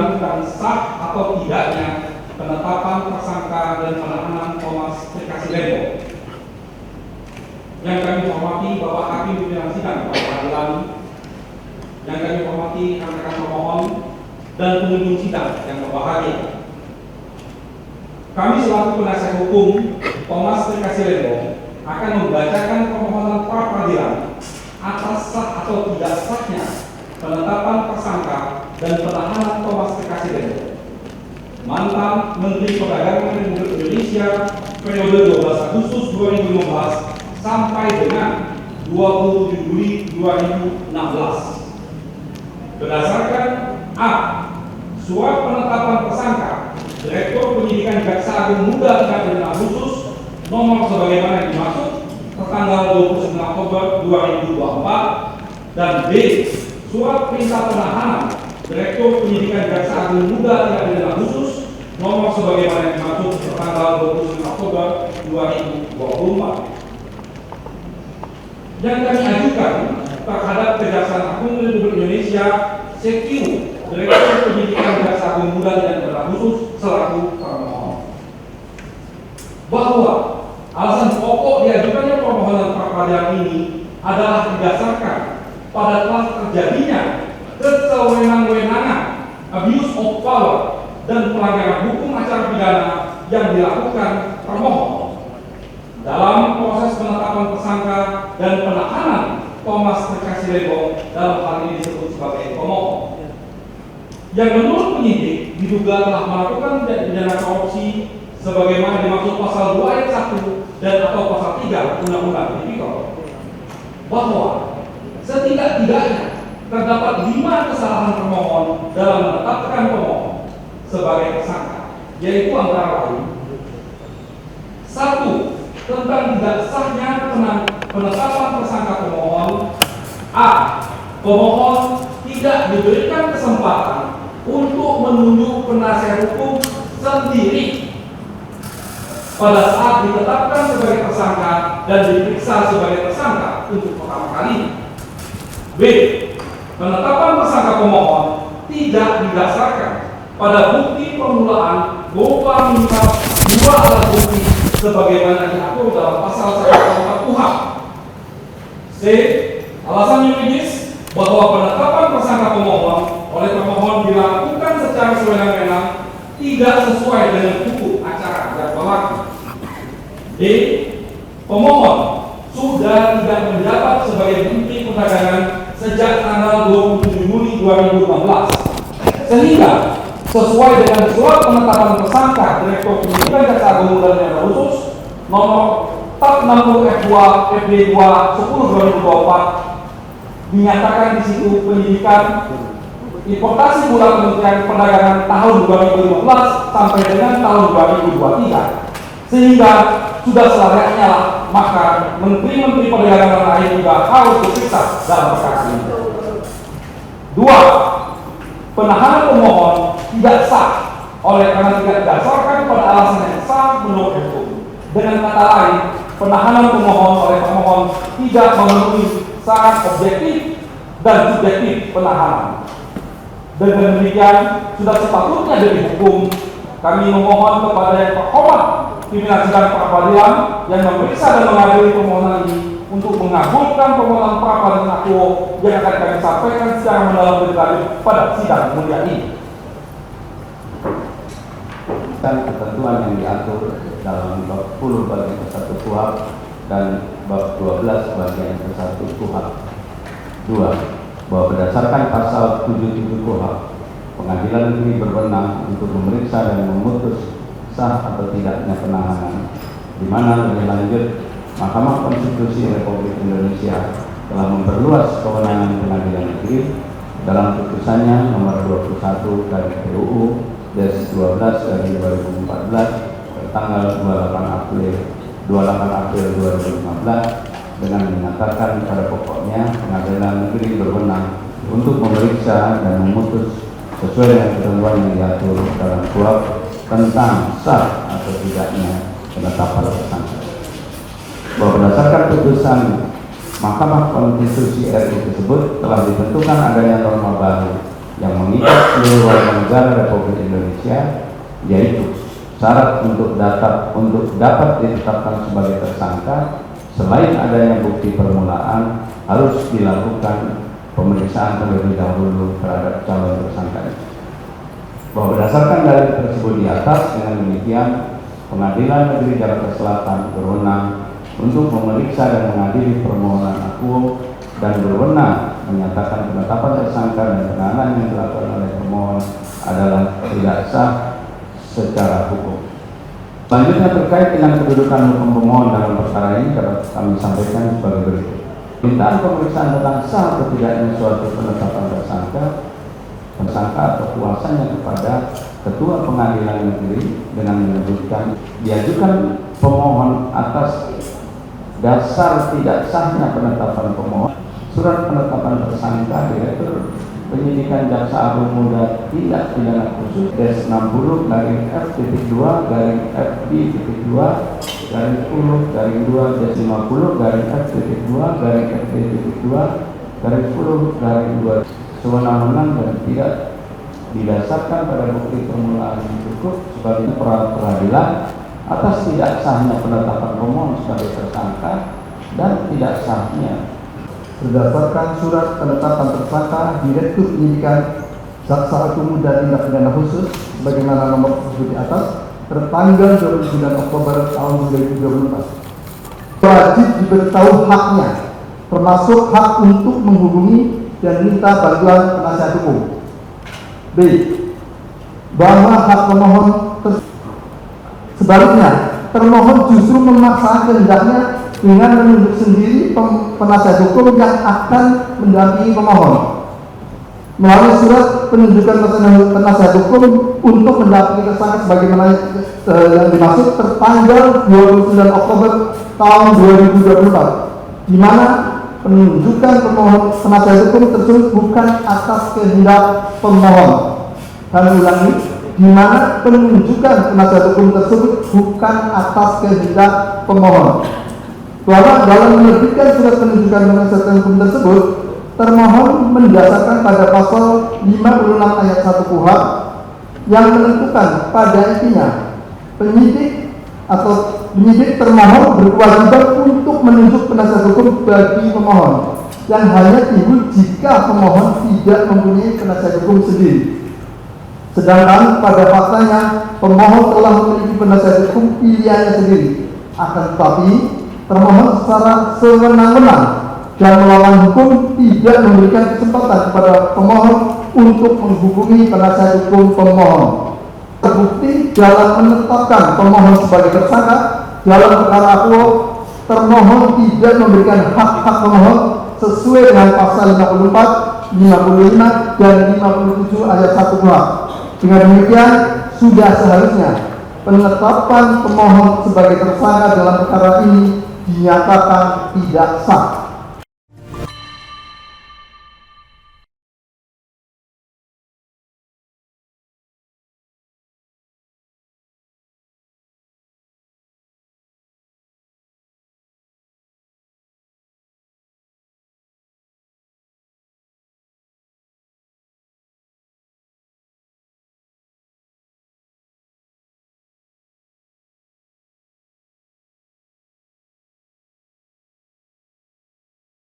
peradilan tentang sah atau tidaknya penetapan tersangka dan penahanan Thomas Lembo. Yang kami hormati Bapak Hakim Pimpinan Sidang Peradilan, yang kami hormati rekan-rekan pemohon dan pengunjung sidang yang berbahagia. Kami selaku penasihat hukum Thomas Lembo akan membacakan permohonan pra peradilan atas sah atau tidak sahnya penetapan tersangka dan penahanan Thomas Lembo, mantan Menteri Perdagangan Republik Indonesia periode 12 Agustus 2015 sampai dengan 27 Juli 2016. Berdasarkan A. Surat penetapan tersangka Direktur Penyidikan Jaksa Agung Muda Pengadilan Khusus nomor sebagaimana dimaksud tertanggal 29 Oktober 2024, dan B. Surat perintah penahanan Direktur Penyidikan Jaksa Agung Muda Pengadilan Khusus nomor sebagaimana dimaksud tertanggal 29 Oktober 2024 yang kami ajukan terhadap Kejaksaan Agung Republik Indonesia CQ Direktur Penyidikan Jaksa Agung Muda Pengadilan Khusus selaku termohon, bahwa alasan pokok diajukannya permohonan pra peradilan ini adalah didasarkan pada telah terjadinya kesewenang-wenangan, abuse of power, dan pelanggaran hukum acara pidana yang dilakukan termohon dalam proses penetapan tersangka dan penahanan Thomas Lembo dalam hal ini disebut sebagai pemohon, yang menurut penyidik diduga telah melakukan tindak pidana korupsi sebagaimana dimaksud pasal 2 ayat 1 dan atau pasal 3 Undang-Undang Tipikor, bahwa setidak-tidaknya terdapat 5 kesalahan termohon dalam menetapkan pemohon sebagai tersangka, yaitu antara lain: 1. Tentang tidak sahnya penetapan tersangka pemohon. A. Pemohon tidak diberikan kesempatan untuk menunjuk penasihat hukum sendiri pada saat ditetapkan sebagai tersangka dan diperiksa sebagai tersangka untuk pertama kali. B. Penetapan tersangka pemohon tidak didasarkan pada bukti permulaan berupa minimal 2 alat bukti sebagaimana diatur dalam pasal 104 KUHP. C. Alasan yuridis bahwa penetapan tersangka pemohon oleh termohon dilakukan secara sewenang-wenang, tidak sesuai dengan hukum acara yang berlaku. D. Pemohon sudah tidak menjabat sebagai Menteri Perdagangan sejak tanggal 27 Juli 2015, sehingga sesuai dengan surat penetapan tersangka Direktur Penyidikan Jaksa Agung Muda Pengadilan Khusus nomor TAP 60 F2 FD2 10/2024 dinyatakan di situ penyidikan importasi gula Kementerian Perdagangan tahun 2015 sampai dengan tahun 2023, sehingga sudah selayaknya maka menteri-menteri perdagangan lain juga harus diperiksa dalam perkara ini. 2. Penahanan pemohon tidak sah oleh karena tidak didasarkan pada alasan yang sah menurut hukum. Dengan kata lain, penahanan pemohon oleh termohon tidak memenuhi syarat objektif dan subjektif penahanan. Dengan demikian, sudah sepatutnya dari hukum kami memohon kepada yang terhormat pimpinan sidang peradilan yang memeriksa dan mengadili permohonan ini untuk mengabulkan permohonan pra peradilan aku yang akan kami sampaikan secara mendalam lebih lanjut pada sidang mulia ini. Dan ketentuan yang diatur dalam bab 10 bagian ke-1 KUHP dan bab 12 bagian ke-1 KUHP. 2. Bahwa berdasarkan pasal 77 KUHP, pengadilan negeri berwenang untuk memeriksa dan memutus sah atau tidaknya penahanan, di mana lebih lanjut Mahkamah Konstitusi Republik Indonesia telah memperluas kewenangan pengadilan negeri dalam putusannya nomor 21 dari PUU Des 12 dari 2014 tanggal 28 April 2015 dengan menyatakan pada pokoknya pengadilan negeri berwenang untuk memeriksa dan memutus sesuai dengan ketentuan yang diatur dalam KUHP tentang sah atau tidaknya penetapan tersangka. Bahwa berdasarkan putusan Mahkamah Konstitusi RI tersebut telah ditentukan adanya norma baru yang mengikat seluruh warga negara Republik Indonesia, yaitu syarat untuk dapat ditetapkan sebagai tersangka, selain adanya bukti permulaan, harus dilakukan pemeriksaan terlebih dahulu terhadap calon tersangka. Bahwa berdasarkan dalil tersebut di atas, dengan demikian Pengadilan Negeri Jakarta Selatan berwenang untuk memeriksa dan mengadili permohonan akuo dan berwenang menyatakan penetapan tersangka dan penahanan yang dilakukan oleh pemohon adalah tidak sah secara hukum. Selanjutnya terkait dengan kedudukan hukum pemohon dalam perkara ini dapat kami sampaikan sebagai berikut. Permintaan pemeriksaan tentang sah atau tidaknya suatu penetapan tersangka atau kuasanya kepada Ketua Pengadilan Negeri dengan menyebutkan diajukan pemohon atas dasar tidak sahnya penetapan pemohon surat penetapan tersangka Direktur Penyidikan Jaksa Agung Muda Tindak Pidana Khusus Des 60 garing F.2 garing FB.2 garing 10 garing 2 Des 50 garing F.2 garing FB.2 garing 10 garing 2 sewenang-wenang dan tidak didasarkan pada bukti permulaan yang cukup sebagai peradilan atas tidak sahnya penetapan pemohon sebagai tersangka dan tidak sahnya berdasarkan surat penetapan tersangka Direktur Penyidikan Jaksa Agung Muda Tindak Pidana Khusus sebagaimana nomor tersebut di atas tertanggal 29 Oktober tahun 2024. Wajib diberitahu haknya, termasuk hak untuk menghubungi dan minta bantuan penasihat hukum. B. Bahwa hak pemohon sebaliknya, termohon justru memaksa kehendaknya dengan menunjuk sendiri penasihat hukum yang akan mendampingi pemohon melalui surat penunjukan penasihat hukum untuk mendampingi tersangka sebagaimana yang dimaksud tertanggal 29 Oktober tahun 2024, di mana penunjukan pemohon penasihat hukum tersebut bukan atas kehendak pemohon. Kami ulangi, di mana penunjukan penasihat hukum tersebut bukan atas kehendak pemohon. Bahwa dalam menerbitkan surat penunjukan penasihat hukum tersebut, termohon mendasarkan pada pasal 56 ayat 1 KUHP yang menentukan pada intinya penyidik termohon berkewajiban untuk menunjuk penasihat hukum bagi pemohon yang hanya timbul jika pemohon tidak mempunyai penasihat hukum sendiri. Sedangkan pada faktanya pemohon telah memiliki penasihat hukum pilihannya sendiri. Akan tetapi termohon secara sewenang-wenang dan melawan hukum tidak memberikan kesempatan kepada pemohon untuk menghubungi penasihat hukum pemohon. Terbukti dalam menetapkan pemohon sebagai tersangka dalam perkara akuo, termohon tidak memberikan hak-hak pemohon sesuai dengan pasal 54, 55 dan 57 ayat 1 KUHP. Dengan demikian sudah seharusnya penetapan pemohon sebagai tersangka dalam perkara ini dinyatakan tidak sah.